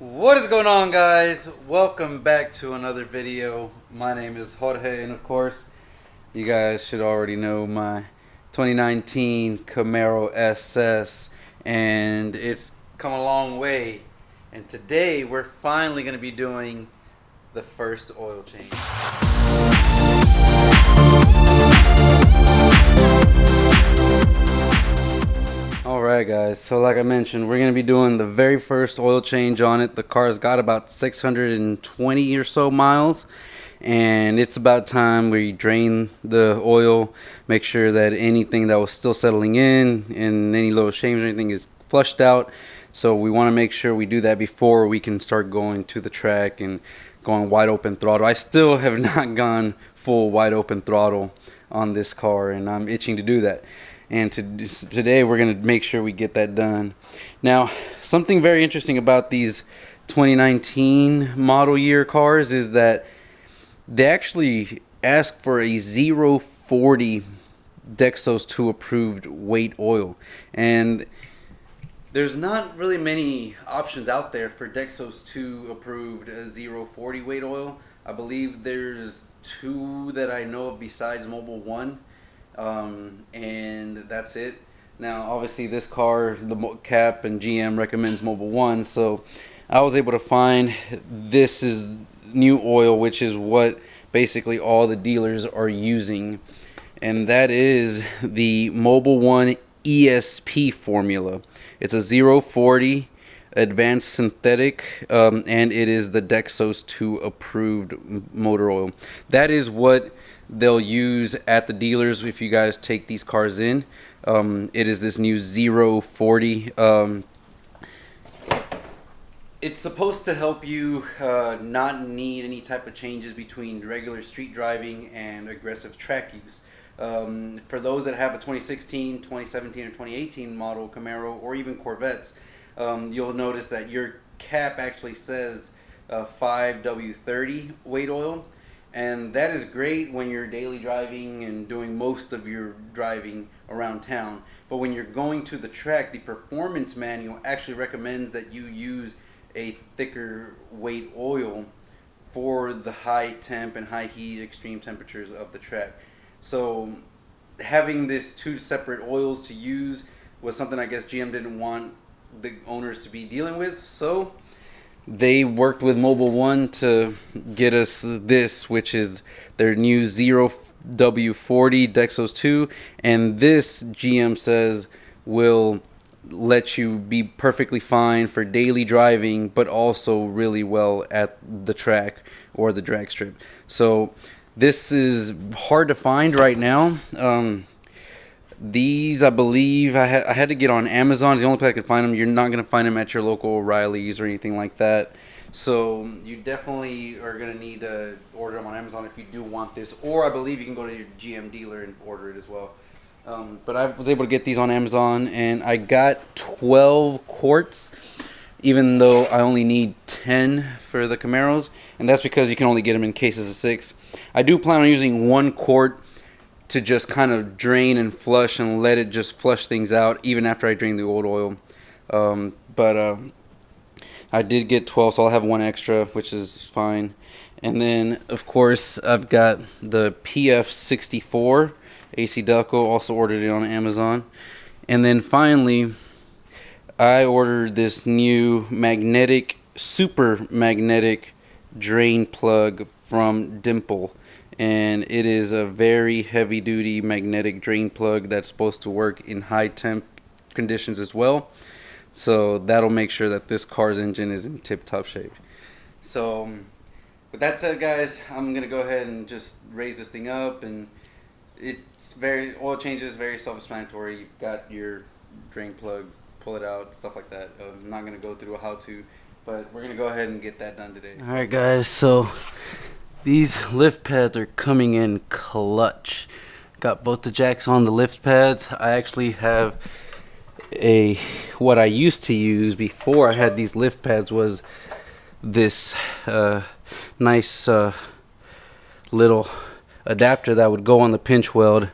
What is going on, guys? Welcome back to another video. My name is Jorge, and of course you guys should already know my 2019 Camaro SS, and it's come a long way. And today we're finally going to be doing the first oil change. Alright guys, so like I mentioned, we're going to be doing the very first oil change on it. The car's got about 620 or so miles, and it's about time we drain the oil, make sure that anything that was still settling in and any little shames or anything is flushed out. So we want to make sure we do that before we can start going to the track and going wide open throttle. I still have not gone full wide open throttle on this car, and I'm itching to do that. And today we're going to make sure we get that done. Now, something very interesting about these 2019 model year cars is that they actually ask for a 0.40 Dexos 2 approved weight oil. And there's not really many options out there for Dexos 2 approved 0.40 weight oil. I believe there's two that I know of besides Mobil 1. And that's it. Now obviously this car, the Cap and GM recommends Mobil 1, so I was able to find this is new oil, which is what basically all the dealers are using, and that is the Mobil 1 ESP formula. It's a 0.40 advanced synthetic, and it is the Dexos 2 approved motor oil. That is what they'll use at the dealers if you guys take these cars in. It is this new 0.40. It's supposed to help you not need any type of changes between regular street driving and aggressive track use. For those that have a 2016, 2017, or 2018 model Camaro, or even Corvettes, you'll notice that your cap actually says 5W-30 weight oil. And that is great when you're daily driving and doing most of your driving around town. But when you're going to the track, the performance manual actually recommends that you use a thicker weight oil for the high temp and high heat extreme temperatures of the track. So having this two separate oils to use was something I guess GM didn't want the owners to be dealing with. So they worked with Mobil 1 to get us this, which is their new 0W-40 Dexos 2, and this GM says will let you be perfectly fine for daily driving, but also really well at the track or the drag strip. So this is hard to find right now. These, I believe, I had to get on Amazon. It's the only place I could find them. You're not going to find them at your local O'Reilly's or anything like that. So you definitely are going to need to order them on Amazon if you do want this. Or I believe you can go to your GM dealer and order it as well. But I was able to get these on Amazon, and I got 12 quarts, even though I only need 10 for the Camaros. And that's because you can only get them in cases of 6. I do plan on using 1 quart to just kind of drain and flush and let it just flush things out even after I drain the old oil. But I did get 12, so I'll have 1 extra, which is fine. And then of course I've got the PF64 AC Delco, also ordered it on Amazon. And then finally I ordered this new magnetic, super magnetic drain plug from Dimple. And it is a very heavy duty magnetic drain plug that's supposed to work in high temp conditions as well. So that'll make sure that this car's engine is in tip top shape. So with that said, guys, I'm gonna go ahead and just raise this thing up, and it's oil changes very self-explanatory. You've got your drain plug, pull it out, stuff like that. I'm not gonna go through a how-to, but we're gonna go ahead and get that done today. All right, guys, so these lift pads are coming in clutch. Got both the jacks on the lift pads. I actually have what I used to use before I had these lift pads was this nice little adapter that would go on the pinch weld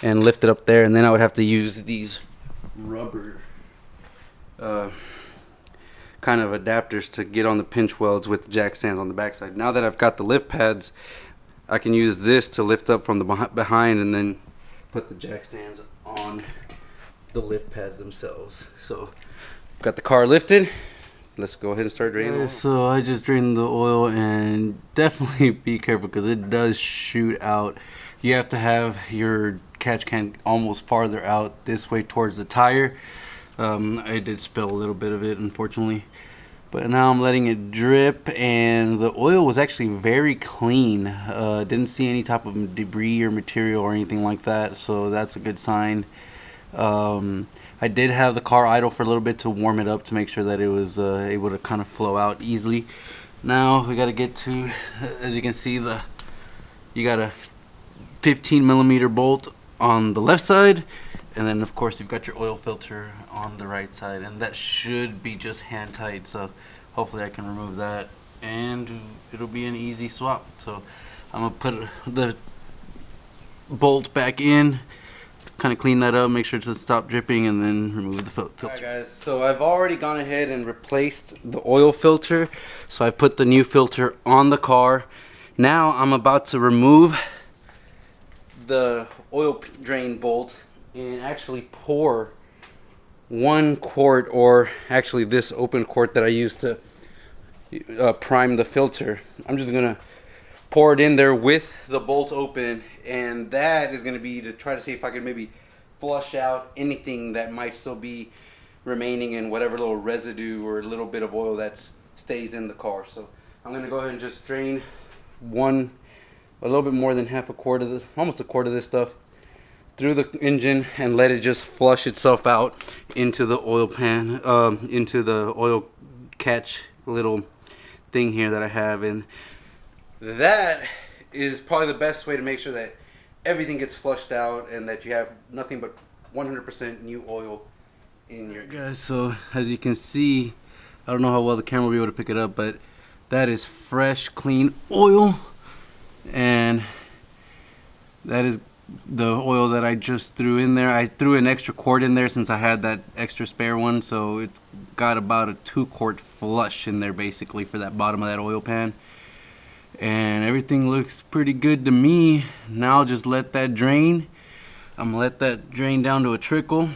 and lift it up there, and then I would have to use these rubber kind of adapters to get on the pinch welds with the jack stands on the backside. Now that I've got the lift pads, I can use this to lift up from the behind and then put the jack stands on the lift pads themselves. So got the car lifted. Let's go ahead and start draining the oil. So I just drained the oil, and definitely be careful because it does shoot out. You have to have your catch can almost farther out this way towards the tire. I did spill a little bit of it, unfortunately, but now I'm letting it drip, and the oil was actually very clean. Didn't see any type of debris or material or anything like that, so that's a good sign. I did have the car idle for a little bit to warm it up to make sure that it was able to kind of flow out easily. Now we got to get to, as you can see, you got a 15mm bolt on the left side, and then of course you've got your oil filter on the right side, and that should be just hand tight, so hopefully I can remove that and it'll be an easy swap. So I'm gonna put the bolt back in, kind of clean that up, make sure to stop dripping, and then remove the filter. Alright guys, so I've already gone ahead and replaced the oil filter, so I put the new filter on the car. Now I'm about to remove the oil drain bolt and actually pour 1 quart, or actually this open quart that I used to prime the filter. I'm just gonna pour it in there with the bolt open, and that is gonna be to try to see if I can maybe flush out anything that might still be remaining in whatever little residue or little bit of oil that stays in the car. So I'm gonna go ahead and just drain a little bit more than half a quart of this, almost a quart of this stuff through the engine, and let it just flush itself out into the oil pan, into the oil catch little thing here that I have. And that is probably the best way to make sure that everything gets flushed out and that you have nothing but 100% new oil in your guys. So as you can see, I don't know how well the camera will be able to pick it up, but that is fresh, clean oil, and that is the oil that I just threw in there. I threw an extra quart in there since I had that extra spare one, so it's got about a 2 quart flush in there basically for that bottom of that oil pan, and everything looks pretty good to me. Now I'll just let that drain. I'm gonna let that drain down to a trickle,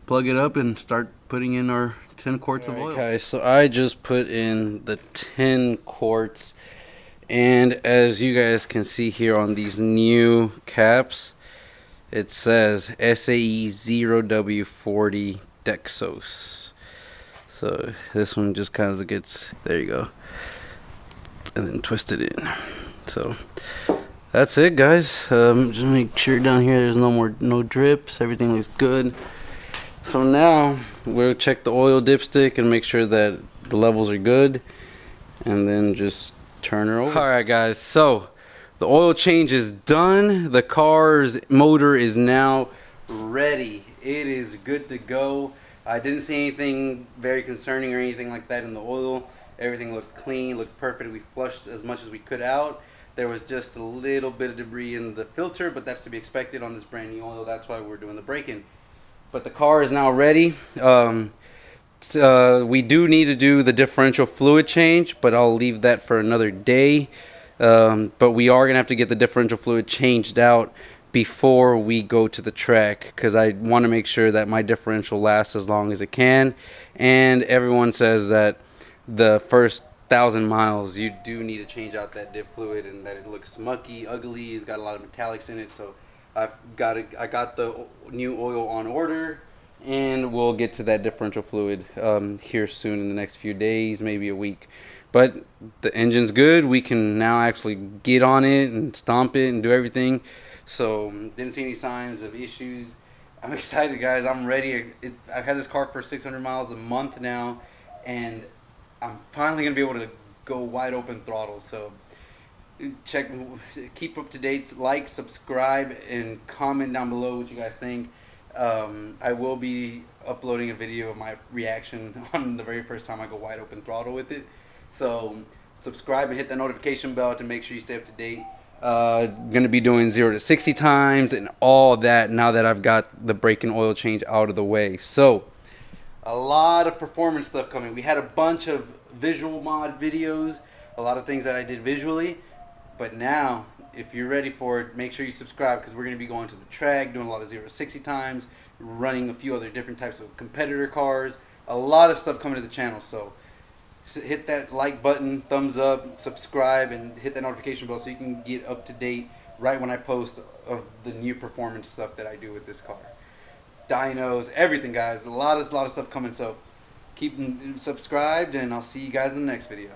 plug it up, and start putting in our 10 quarts of oil. Okay, so I just put in the 10 quarts, and as you guys can see here on these new caps, it says SAE 0W-40 Dexos. So this one just kind of gets, there you go, and then twist it in. So that's it guys. Just make sure down here there's no drips, everything looks good. So now we'll check the oil dipstick and make sure that the levels are good, and then just turn her over. Alright guys, so the oil change is done. The car's motor is now ready. It is good to go. I didn't see anything very concerning or anything like that in the oil. Everything looked clean, looked perfect. We flushed as much as we could out. There was just a little bit of debris in the filter, but that's to be expected on this brand new oil. That's why we're doing the break-in. But the car is now ready. We do need to do the differential fluid change, but I'll leave that for another day. But we are gonna have to get the differential fluid changed out before we go to the track, because I want to make sure that my differential lasts as long as it can. And everyone says that the first 1,000 miles you do need to change out that diff fluid, and that it looks mucky, ugly, it's got a lot of metallics in it. So I got the new oil on order, and we'll get to that differential fluid here soon in the next few days, maybe a week. But the engine's good. We can now actually get on it and stomp it and do everything. So didn't see any signs of issues. I'm excited guys, I'm ready. I've had this car for 600 miles a month now, and I'm finally gonna be able to go wide open throttle. So keep up to date, like, subscribe, and comment down below what you guys think. I will be uploading a video of my reaction on the very first time I go wide open throttle with it. So subscribe and hit the notification bell to make sure you stay up to date. Gonna be doing 0 to 60 times and all that now that I've got the brake and oil change out of the way. So a lot of performance stuff coming. We had a bunch of visual mod videos, a lot of things that I did visually, but now if you're ready for it, make sure you subscribe, because we're going to be going to the track, doing a lot of 0-60 times, running a few other different types of competitor cars, a lot of stuff coming to the channel. So hit that like button, thumbs up, subscribe, and hit that notification bell so you can get up to date right when I post of the new performance stuff that I do with this car. Dynos, everything, guys. A lot of stuff coming. So keep subscribed, and I'll see you guys in the next video.